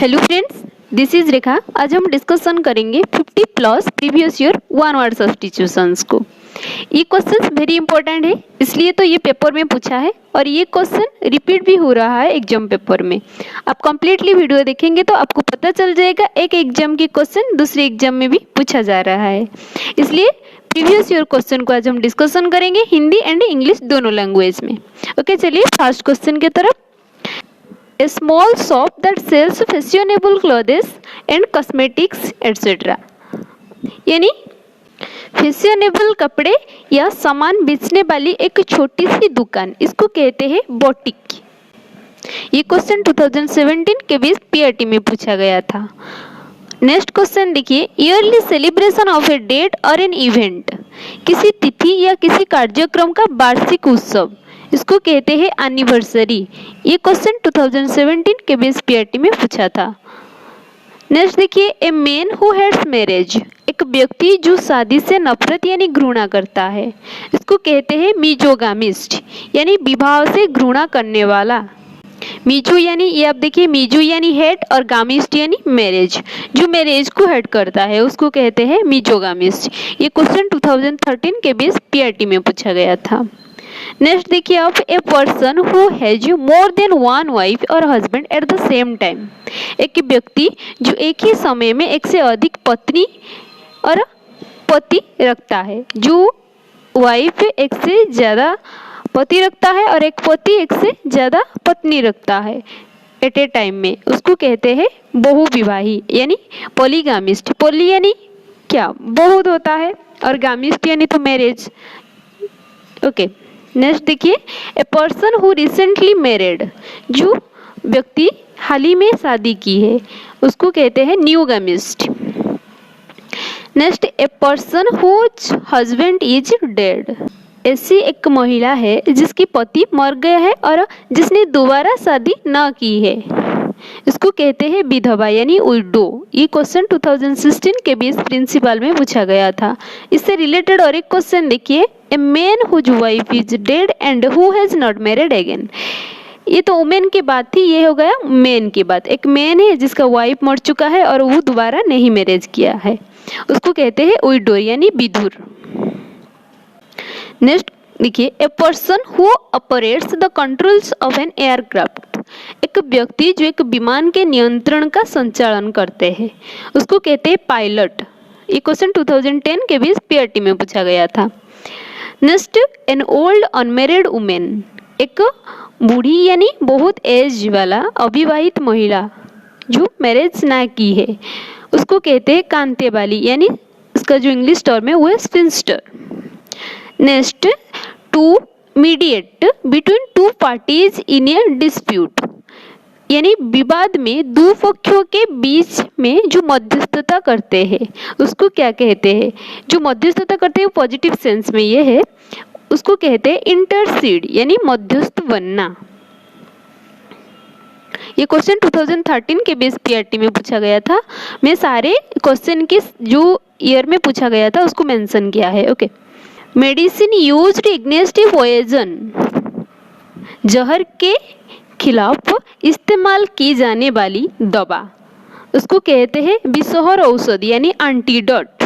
Hello friends, this is रेखा। आज हम discussion करेंगे 50 plus previous year one word substitutions को। ये क्वेश्चन वेरी इंपॉर्टेंट है, इसलिए तो ये पेपर में पूछा है और ये क्वेश्चन रिपीट भी हो रहा है एग्जाम पेपर में। आप कंप्लीटली वीडियो देखेंगे तो आपको पता चल जाएगा एक एग्जाम की क्वेश्चन दूसरे एग्जाम में भी पूछा जा रहा है। इसलिए प्रीवियस ईयर क्वेश्चन को आज हम डिस्कशन करेंगे हिंदी एंड इंग्लिश दोनों लैंग्वेज में। ओके, चलिए फर्स्ट क्वेश्चन की तरफ। A small shop that sells fashionable clothes and cosmetics etc. यानी फैशनेबल कपड़े या सामान बेचने वाली एक छोटी सी दुकान, इसको कहते हैं बोटिक। ये क्वेश्चन 2017 के बीच पीआरटी में पूछा गया था। नेक्स्ट क्वेश्चन देखिए, yearly celebration of a date और एन इवेंट, किसी तिथि या किसी कार्यक्रम का वार्षिक उत्सव, इसको कहते हैं एनिवर्सरी। ये क्वेश्चन 2017 के बेस पीआरटी में पूछा था। नेक्स्ट देखिए, a man who hates marriage, एक व्यक्ति जो शादी से नफरत यानी घृणा करता है, इसको कहते हैं मिजोगामिस्ट, यानी विवाह से घृणा करने वाला। मिजो यानी ये आप देखिए, मिजो यानी हेट और गामिस्ट यानी मैरिज, जो मैरिज को हेट करता है उसको कहते हैं मिजोगामिस्ट। ये क्वेश्चन 2013 के बेस पीआरटी में पूछा गया था। नेक्स्ट देखिए आप, a person who has more than one wife और husband at the same time, एक व्यक्ति जो एक ही समय में एक से अधिक पत्नी और पति रखता है। जो वाइफ एक से ज़्यादा पति रखता है और एक पति एक से ज़्यादा पत्नी रखता है एट ए टाइम में, उसको कहते हैं बहुविवाही यानी पॉलीगामिस्ट। पॉली यानी क्या, बहुत होता है, और गामिस्ट यानी तो मैरिज। ओके, नेक्स्ट देखिए, ए पर्सन हु रिसेंटली मैरिड, जो व्यक्ति हाल ही में शादी की है उसको कहते हैं न्यूगामिस्ट। Next, a person whose husband is dead, ऐसी एक महिला है जिसकी पति मर गया है और जिसने दोबारा शादी न की है, इसको कहते हैं विधवा यानी विडो। ये क्वेश्चन 2016 के बीच प्रिंसिपल में पूछा गया था। इससे रिलेटेड और एक क्वेश्चन देखिए, a man whose wife is dead and who has not married again. ये तो वुमेन की बात थी, ये हो गया मैन की बात। एक मैन है जिसका वाइफ मर चुका है और वो दोबारा नहीं मैरिज किया है, उसको कहते हैं विडो यानी विधुर। नेक्स्ट देखिए, ए person who operates the controls of an aircraft, एक व्यक्ति जो एक विमान के नियंत्रण का संचालन करते हैं उसको कहते हैं पायलट। ये क्वेश्चन 2010 के बीच पीआरटी में पूछा गया था। Next, N old unmarried women, एक बूढ़ी यानी बहुत एज वाला अविवाहित महिला जो मैरिज ना की है उसको कहते हैं कांते वाली, यानी इसका जो इंग्लिश टर्म है वो है spinster. Next, to mediate between two parties in a dispute, यानी विवाद में दो पक्षों के बीच में जो मध्यस्थता करते हैं उसको क्या कहते हैं। जो मध्यस्थता करते हैं पॉजिटिव सेंस में ये है, उसको कहते हैं इंटरसीड यानी मध्यस्थ बनना। ये क्वेश्चन 2013 के बेस पीआरटी में पूछा गया था। मैं सारे क्वेश्चन के जो ईयर में पूछा गया था उसको मेंशन किया है। Okay, medicine used against poison, जहर के खिलाफ इस्तेमाल की जाने वाली दवा, उसको कहते हैं विषहर औषधि यानी एंटीडोट।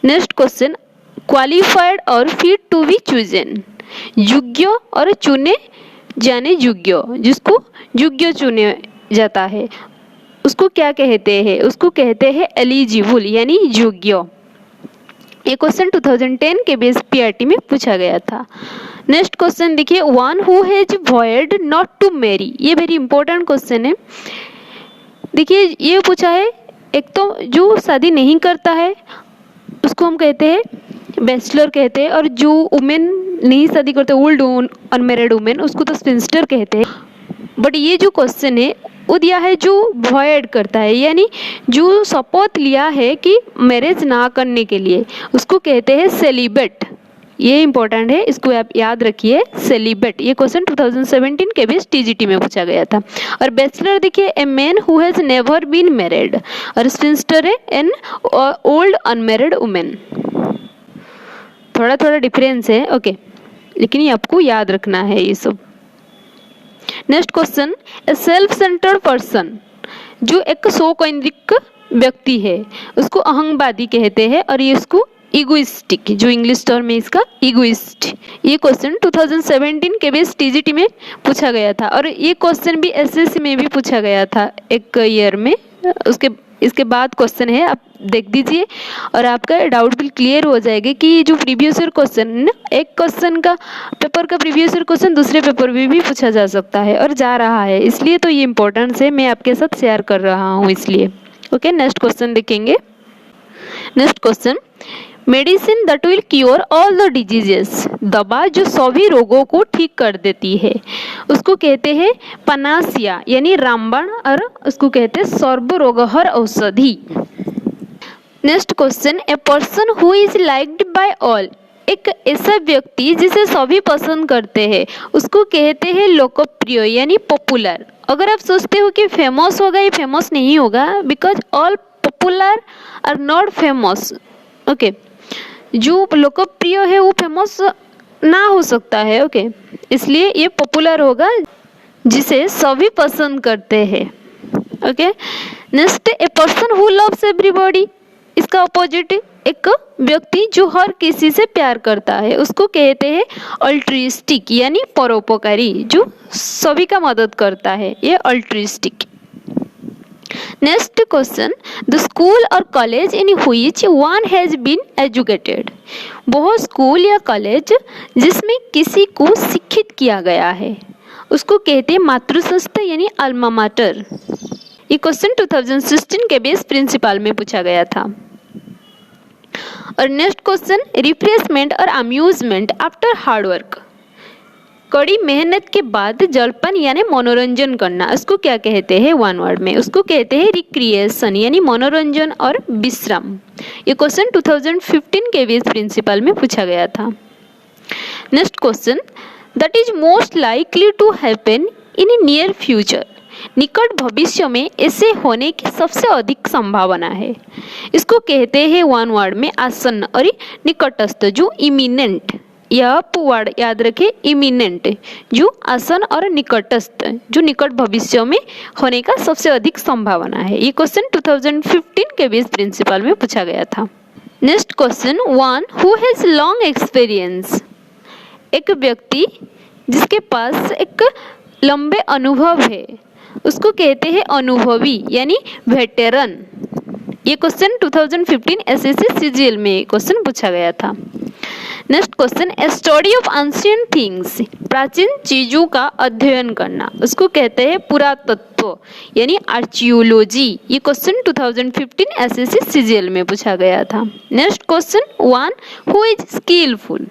नेक्स्ट क्वेश्चन, क्वालिफाइड और फिट टू बी चूजन, योग्य और चुने जाने योग्य, जिसको योग्य चुने जाता है उसको क्या कहते हैं, उसको कहते हैं एलिजिबल यानी योग्य। ये क्वेश्चन 2010 के बेस पीआरटी में पूछा गया था। नेक्स्ट क्वेश्चन देखिए, one who has vowed not to marry, ये वेरी इंपॉर्टेंट क्वेश्चन है। देखिए ये पूछा है, एक तो जो शादी नहीं करता है उसको हम कहते हैं बैचलर कहते हैं, और जो वुमेन नहीं शादी करते ओल्ड अनमैरिड वुमेन उसको तो स्पिंस्टर कहते हैं। बट ये जो क्वेश्चन है वो दिया है जो वॉयड करता है, यानी जो शपथ लिया है कि मैरिज ना करने के लिए, उसको कहते हैं सेलिबेट। ये इंपॉर्टेंट है, इसको आप याद रखिए, सेलिबेट। ये क्वेश्चन 2017 के बीच टीजीटी में पूछा गया था। और बैचलर देखिए, a man who has never been married, और स्पिंस्टर है एन ओल्ड अनमैरिड वुमेन। थोड़ा थोड़ा डिफरेंस है, ओके, लेकिन ये आपको याद रखना है ये सब। नेक्स्ट क्वेश्चन, ए सेल्फ सेंटर्ड पर्सन, जो एक स्व केंद्रिक व्यक्ति है उसको अहंवादी कहते हैं और ये इसको इगोइस्टिक, जो इंग्लिश टर्म है इसका इगोइस्ट। ये क्वेश्चन 2017 के बेस टीजीटी में पूछा गया था और ये क्वेश्चन भी एसएससी में भी पूछा गया था एक ईयर में। इसके बाद क्वेश्चन है, आप देख दीजिए और आपका डाउट भी क्लियर हो जाएगा कि ये जो प्रीवियस ईयर क्वेश्चन है ना, एक क्वेश्चन का पेपर का प्रीवियस ईयर क्वेश्चन दूसरे पेपर में भी पूछा जा सकता है और जा रहा है, इसलिए तो ये इंपॉर्टेंस है, मैं आपके साथ शेयर कर रहा हूँ इसलिए। ओके, नेक्स्ट क्वेश्चन देखेंगे। Next question, medicine that will cure all the diseases, दवा जो सभी रोगों को ठीक कर देती है उसको कहते हैं पनासिया यानी रामबाण, और उसको कहते हैं सर्वरोगहर औषधि। Next question, a person who is liked by all, एक ऐसा व्यक्ति जिसे सभी पसंद करते हैं उसको कहते हैं लोकप्रिय यानी पॉपुलर। अगर आप सोचते हो कि फेमस होगा, ये फेमस नहीं होगा, because all popular are not famous. Okay, जो लोकप्रिय है वो फेमस ना हो सकता है। ओके, इसलिए ये पॉपुलर होगा जिसे सभी पसंद करते हैं। Okay, next, a person who loves everybody, इसका अपोजिट एक व्यक्ति जो हर किसी से प्यार करता है उसको कहते हैं अल्ट्रिस्टिक यानी परोपकारी, जो सभी का मदद करता है, ये altruistic. Next question, the school और college in which one has been educated, वो स्कूल या कॉलेज जिसमें किसी को शिक्षित किया गया है उसको कहते हैं मातृ संस्था यानी अल्मा माटर। ये क्वेश्चन 2016 के बेस प्रिंसिपल में पूछा गया था। और नेक्स्ट क्वेश्चन, रिफ्रेशमेंट और अम्यूजमेंट आफ्टर हार्ड वर्क, कड़ी मेहनत के बाद जलपान यानी मनोरंजन करना, उसको क्या कहते हैं वन वर्ड में, उसको कहते हैं रिक्रिएशन यानी मनोरंजन और विश्राम। ये क्वेश्चन 2015 के बेस प्रिंसिपल में पूछा गया था। Next question, that is most likely to happen in near future, निकट भविष्य में ऐसे होने की सबसे अधिक संभावना है, इसको कहते हैं वन वर्ड में आसन्न और निकटस्थ, जो इमिनेंट, यह वर्ड याद रखें, इमिनेंट जो आसन और निकटस्थ, जो निकट भविष्य में होने का सबसे अधिक संभावना है। ये क्वेश्चन 2015 के बेस प्रिंसिपल में पूछा गया था। Next question, one who has long experience, एक व्यक्ति जिसके पास एक लंबे अनुभव है उसको कहते हैं अनुभवी यानी वेटेरन। ये क्वेश्चन 2015 एसएससी सीजीएल में क्वेश्चन पूछा गया था। Next question, A study of ancient things, प्राचीन चीजों का अध्ययन करना, उसको कहते हैं पुरातत्व यानी आर्कियोलॉजी। ये क्वेश्चन 2015 एसएससी सीजीएल में पूछा गया था। Next question, one who is skilful,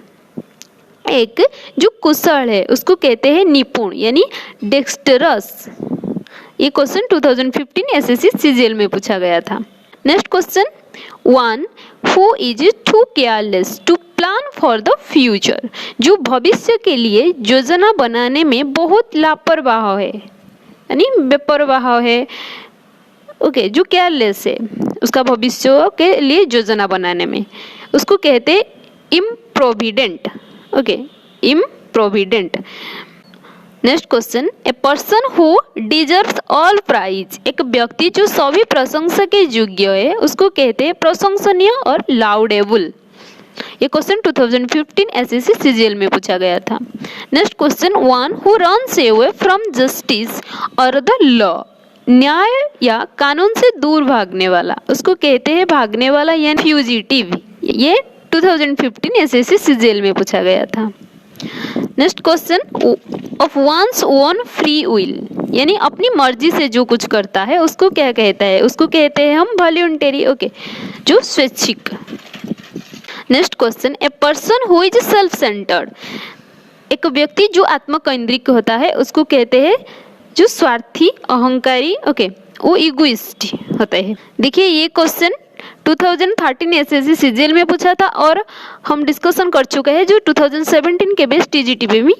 एक जो कुशल है उसको कहते हैं निपुण यानी डेक्स्टरस। ये क्वेश्चन 2015 एसएससी सीजीएल में पूछा गया था। Next question, one who is too careless to plan for the future, जो भविष्य के लिए योजना बनाने में बहुत लापरवाह है यानी बेपरवाह है। ओके, जो केयरलेस है उसका भविष्य के लिए योजना बनाने में, उसको कहते हैं improvident. Okay, improvident. Next question, a person who deserves all praise, एक व्यक्ति जो सभी प्रशंसा के योग्य है उसको कहते हैं प्रशंसनीय और लाउडेबल। ये क्वेश्चन 2015 एसएससी सीजीएल में पूछा गया था। Next question, one who runs away from justice और द लॉ, न्याय या कानून से दूर भागने वाला, उसको कहते हैं भागने वाला यानी फ्यूजिटिव। ये 2015 एसएससी सीजीएल में पूछा गया था। Next question, of one's own free will, यानी अपनी मर्जी से जो कुछ करता है उसको क्या कहता है, उसको कहते हैं हम वॉलंटरी। ओके, जो स्वैच्छिक। Next question, a person who is self centred, एक व्यक्ति जो आत्मकेंद्रित होता है उसको कहते हैं जो स्वार्थी अहंकारी। ओके, वो इगोइस्ट होता है। देखिए ये क्वेश्चन 2013 एसएससी सीजीएल में पूछा था और हम डिस्कशन कर चुके हैं जो 2017 के बेस टीजीटी पे भी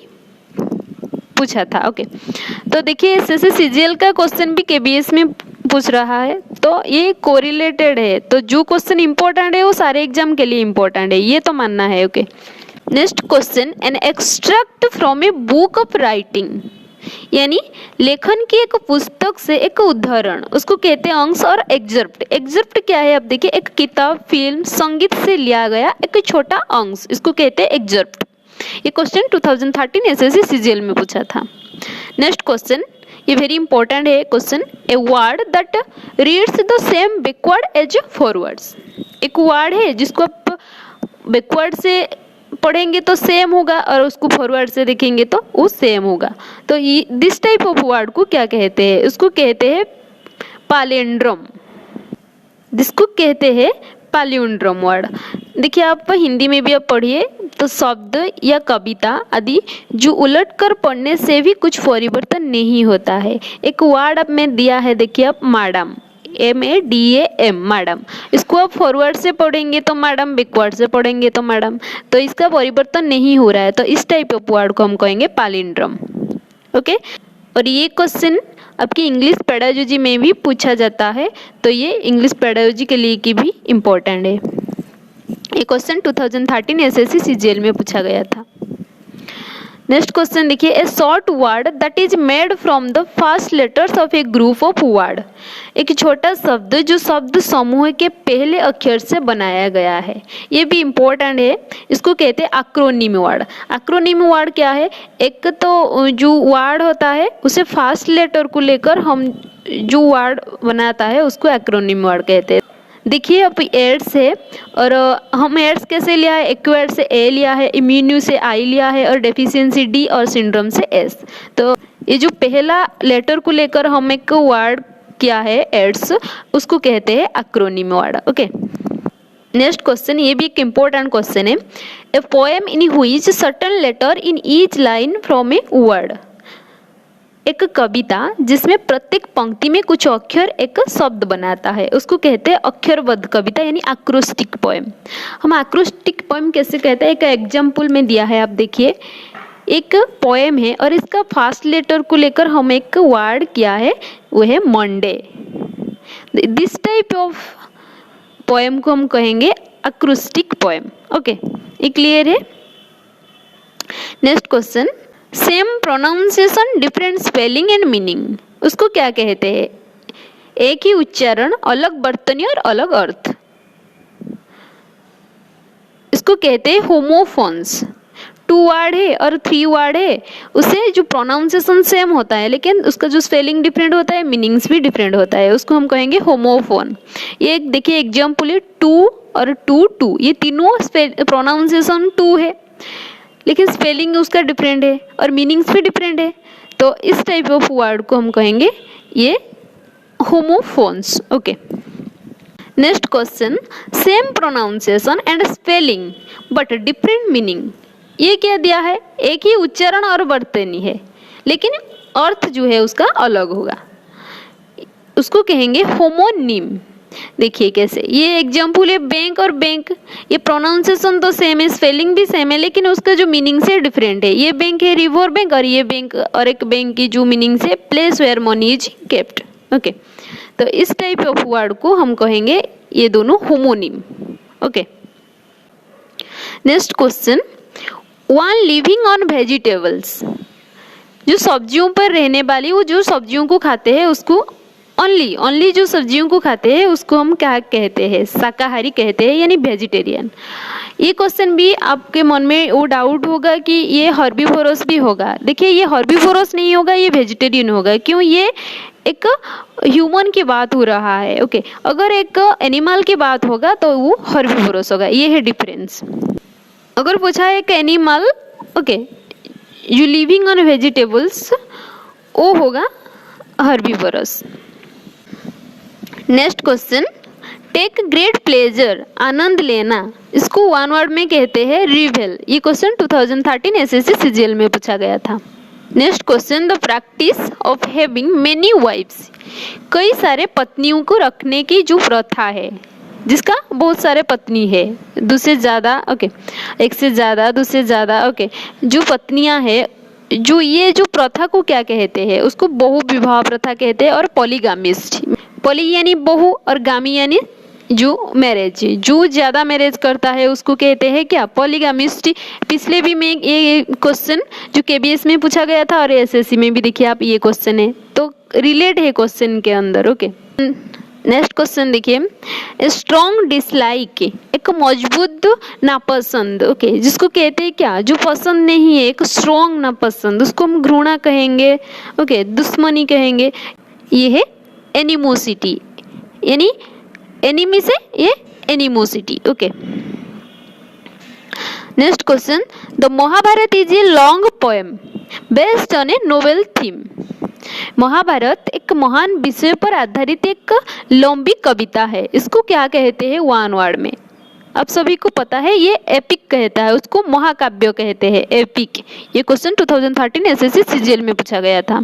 पूछा था। ओके, तो देखिए एसएससी सीजीएल का क्वेश्चन भी केबीएस में पूछ रहा है, तो ये कोरिलेटेड है, तो जो क्वेश्चन इंपॉर्टेंट है वो सारे एग्जाम के लिए इंपॉर्टेंट है, ये तो मानना है। Okay, next question, an extract from a book of writing, यानी लेखन की एक पुस्तक से एक उदाहरण, उसको कहते हैं अंश। और एग्जर्प्ट, एग्जर्प्ट क्या है? अब देखिए, एक किताब, फिल्म, संगीत से लिया गया एक छोटा अंश, इसको कहते हैं एग्जर्प्ट। ये क्वेश्चन 2013 एसएससी सीजीएल में पूछा था। नेक्स्ट क्वेश्चन, ये वेरी इंपॉर्टेंट है question. A word that reads the same backward as forwards. एक वर्ड है जिसको आप बैकवर्ड से पढ़ेंगे तो सेम होगा और उसको फॉरवर्ड से देखेंगे तो वो सेम होगा। तो दिस टाइप ऑफ वर्ड को क्या कहते हैं? उसको कहते हैं पैलिंड्रोम। जिसको कहते हैं पैलिंड्रोम वर्ड। देखिए, आप हिंदी में भी आप पढ़िए तो शब्द या कविता आदि जो उलट कर पढ़ने से भी कुछ परिवर्तन नहीं होता है। एक वर्ड आप में दिया है, देखिए आप मैडम, MADAM, मैडम। इसको आप फॉरवर्ड से पढ़ेंगे तो मैडम, बैकवर्ड से पढ़ेंगे तो मैडम, तो इसका परिवर्तन नहीं हो रहा है। तो इस टाइप ऑफ वर्ड को हम कहेंगे पैलिंड्रोम। ओके, और ये क्वेश्चन आपकी इंग्लिश पेडागोजी में भी पूछा जाता है, तो ये इंग्लिश पेडागोजी के लिए की भी इम्पोर्टेंट है। ये क्वेश्चन 2013 एसएससी सीजीएल में पूछा गया था। नेक्स्ट क्वेश्चन देखिए, ए short word that is made from the first letters of A group of word. एक छोटा शब्द जो शब्द समूह के पहले अक्षर से बनाया गया है, ये भी इम्पोर्टेंट है। इसको कहते हैं एक्रोनिम वर्ड। एक्रोनिम वर्ड क्या है? एक तो जो वर्ड होता है उसे फर्स्ट लेटर को लेकर हम जो वर्ड बनाता है उसको एक्रोनिम वर्ड कहते हैं। देखिए, अब एड्स है और हम एड्स कैसे लिया है? एक्वायर्ड से ए लिया है, इम्यून्यू से आई लिया है और डेफिशिएंसी डी और सिंड्रोम से एस। तो ये जो पहला लेटर को लेकर हम एक वर्ड किया है एड्स, उसको कहते हैं acronym word. Okay, next question, ये भी एक इम्पोर्टेंट क्वेश्चन है। A poem in which certain letter in each line from a word. एक कविता जिसमें प्रत्येक पंक्ति में कुछ अक्षर एक शब्द बनाता है, उसको कहते हैं अक्षरबद्ध कविता, यानी एक्रोस्टिक पोएम। हम एक्रोस्टिक पोएम कैसे कहते हैं? एक एग्जाम्पल में दिया है, आप देखिए, एक पोएम है और इसका फर्स्ट लेटर को लेकर हम एक वर्ड किया है, वो है Monday. This type of poem को हम कहेंगे एक्रोस्टिक पोएम। ओके, ये क्लियर है? Next question, same pronunciation different spelling and meaning, उसको क्या कहते हैं? एक ही उच्चारण, अलग बर्तनी और अलग अर्थ, इसको कहते हैं होमोफोन्स। 2 वर्ड है और 3 वर्ड है, उसे जो प्रोनाउंसिएशन सेम होता है लेकिन उसका जो स्पेलिंग डिफरेंट होता है, मीनिंग्स भी डिफरेंट होता है, उसको हम कहेंगे होमोफोन। ये देखिए एग्जाम्पल है, 2 और 2, ये तीनों प्रोनाउंसिएशन 2 है लेकिन स्पेलिंग उसका डिफरेंट है और मीनिंग्स भी डिफरेंट है। तो इस टाइप ऑफ वर्ड को हम कहेंगे ये homophones. Okay, next question, same pronunciation and spelling but different meaning. ये क्या दिया है? एक ही उच्चारण और वर्तनी है लेकिन अर्थ जो है उसका अलग होगा, उसको कहेंगे होमोनिम। देखिए कैसे, ये एग्जाम्पल है बैंक और बैंक, ये प्रोनाउंसिएशन तो सेम है, स्पेलिंग भी सेम है लेकिन उसका जो मीनिंग से डिफरेंट है। ये बैंक है रिवर बैंक और ये बैंक और एक बैंक की जो मीनिंग से place where money is kept. Okay, तो इस टाइप ऑफ वर्ड को हम कहेंगे ये दोनों homonym. Okay, next question, one living on vegetables. जो सब्जियों पर रहने वाली, वो जो सब्जियों को खाते हैं उसको ओनली जो सब्जियों को खाते हैं उसको हम क्या कहते हैं? शाकाहारी कहते हैं, यानी वेजिटेरियन। ये क्वेश्चन भी आपके मन में वो डाउट होगा कि ये हर्बीवोरस भी होगा। देखिए, ये हर्बीवोरस नहीं होगा, ये वेजिटेरियन होगा। क्यों? ये एक ह्यूमन की बात हो रहा है। ओके, अगर एक एनिमल की बात होगा तो वो हर्बीवोरस होगा। ये है डिफरेंस। अगर पूछा है एक animal, okay, you living on vegetables, वो होगा herbivorous. Next question, take great pleasure, आनंद लेना, इसको वन वर्ड में कहते हैं रिवेल। ये क्वेश्चन 2013 एसएससी सीजीएल में पूछा गया था। Next question, the practice of having many wifes. कई सारे पत्नियों को रखने की जो प्रथा है, जिसका बहुत सारे पत्नी है, दो से ज़्यादा, ओके, एक से ज़्यादा, दो से ज़्यादा, ओके, जो पत्नियां है, जो ये जो प्रथा को क्या कहते हैं? उसको बहु विवाह प्रथा कहते हैं और पॉलीगामिस्ट। पॉली यानी बहु और गामी यानी जो मैरिज, जो ज्यादा मैरिज करता है उसको कहते हैं क्या, पॉलीगामिस्ट। पिछले भी में ये क्वेश्चन जो केबीएस में पूछा गया था और एसएससी में भी देखिए आप ये क्वेश्चन है, तो रिलेट है क्वेश्चन के अंदर। ओके, नेक्स्ट क्वेश्चन देखिए, स्ट्रॉन्ग डिसलाइक, एक मजबूत नापसंद। ओके, जिसको कहते हैं क्या, जो पसंद नहीं है, एक स्ट्रॉन्ग नापसंद, उसको हम घृणा कहेंगे। ओके, दुश्मनी कहेंगे। ये है एनिमोसिटी, यानी एनिमी से ये animosity. Okay, next question, the Mahabharata is a long poem based on a novel theme. Mahabharata एक महान विषय पर आधारित एक लंबी कविता है, इसको क्या कहते हैं वन वर्ड में? आप सभी को पता है ये एपिक कहता है, उसको महाकाव्य कहते हैं, एपिक। ये क्वेश्चन 2013 एसएससी सीजीएल में पूछा गया था।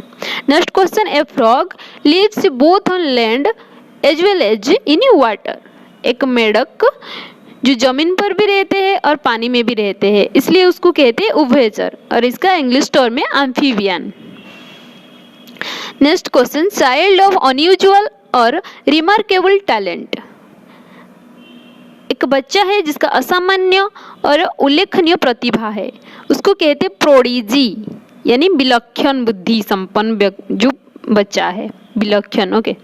Next question, a frog lives both on land as well as in water. एक मेढक जो जमीन पर भी रहते हैं और पानी में भी रहते हैं, इसलिए उसको कहते हैं उभयचर, और इसका इंग्लिश टर्म है amphibian. Next question, child of unusual और रिमार्केबल टैलेंट। एक बच्चा है जिसका असामान्य और उल्लेखनीय प्रतिभा है, उसको कहते हैं प्रोडिजी, यानी विलक्षण बुद्धि संपन्न जो बच्चा है, विलक्षण। Okay,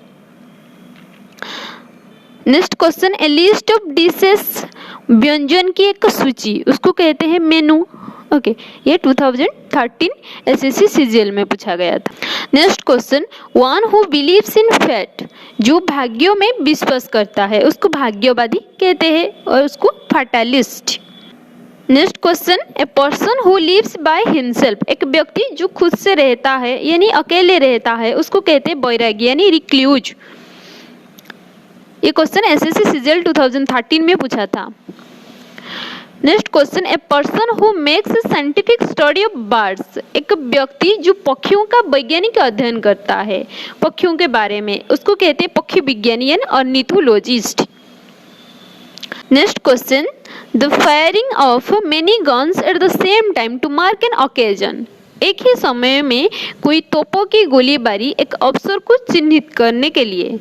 next question, A list of dishes, व्यंजन की एक सूची, उसको कहते हैं मेनू। ओके, ये 2013 एसएससी सीजीएल में पूछा गया था। Next question, one who believes in fate, जो भाग्यों में विश्वास करता है उसको भाग्यवादी कहते हैं, और उसको fatalist. Next question, a person who lives by himself, एक व्यक्ति जो खुद से रहता है यानी अकेले रहता है उसको कहते हैं बैरागी, यानी रिक्लूज। ये क्वेश्चन एसएससी सीजीएल 2013 में पूछा था। Next question, a person who makes scientific study of birds, एक व्यक्ति जो पक्षियों का वैज्ञानिक अध्ययन करता है, पक्षियों के बारे में, उसको कहते हैं पक्षी विज्ञानी, ornithologist. Next question, the firing of many guns at the same time to mark an occasion, एक ही समय में कोई तोपों की गोलीबारी एक अवसर को चिन्हित करने के लिए,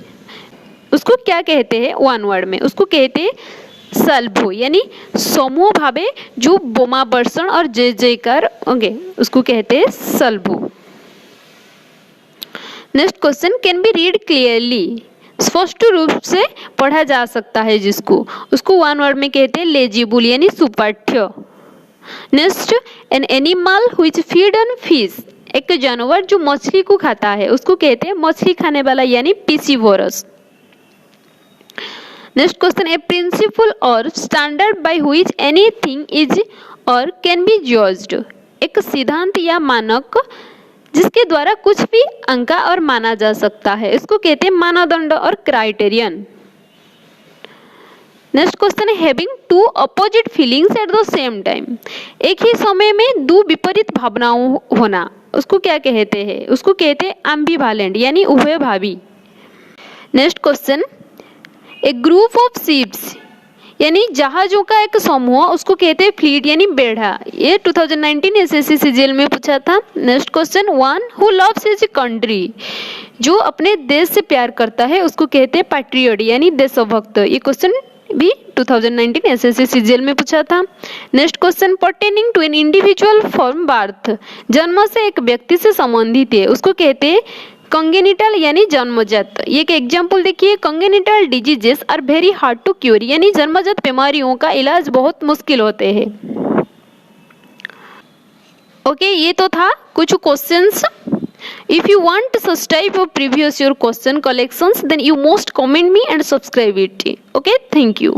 उसको क्या कहते हैं वन वर्ड में? उसको कहते हैं सल्भो, यानी समूह भावे जो बोमा बर्षण और जय जयकार, ओके, उसको कहते हैं सल्भो। Next question, can be read clearly, स्पष्ट रूप से पढ़ा जा सकता है जिसको, उसको वन वर्ड में कहते हैं लेजिबल, यानी सुपाठ्य। Next, an animal which feed on fish, एक जानवर जो मछली को खाता है उसको कहते हैं मछली खाने वाला, यानी पिसिवोरस। नेक्स्ट क्वेश्चन, ए प्रिंसिपल और standard by which anything is और कैन बी जज्ड, एक सिद्धांत या मानक जिसके द्वारा कुछ भी आंका और माना जा सकता है, इसको कहते हैं मानदंड और criterion. Next question, having two opposite feelings at the same time, एक ही समय में दो विपरीत भावनाओं होना, उसको क्या कहते हैं? उसको कहते हैं एम्बिवैलेंट, यानी उभयभावी। Next question, a group of ships, यानी जहाजों का एक समूह, उसको कहते हैं फ्लीट, यानी बेड़ा। ये 2019 एसएससी सीजीएल में पूछा था। Next question, one who loves his country, जो अपने देश से प्यार करता है उसको कहते हैं पैट्रियट, यानी देशभक्त। ये क्वेश्चन भी 2019 एसएससी सीजीएल में पूछा था। Next question, pertaining to an individual from birth, जन्म से एक व्यक्ति से संबंधित है, उसको कहते हैं कंगेनिटल, यानी जन्मजात। ये एक एग्जांपल देखिए, congenital diseases are very hard to cure, यानी जन्मजात बीमारियों का इलाज बहुत मुश्किल होते हैं। ओके, ये तो था कुछ questions. If you want such type of previous year question collections, then you must comment me and subscribe it. Okay, thank you.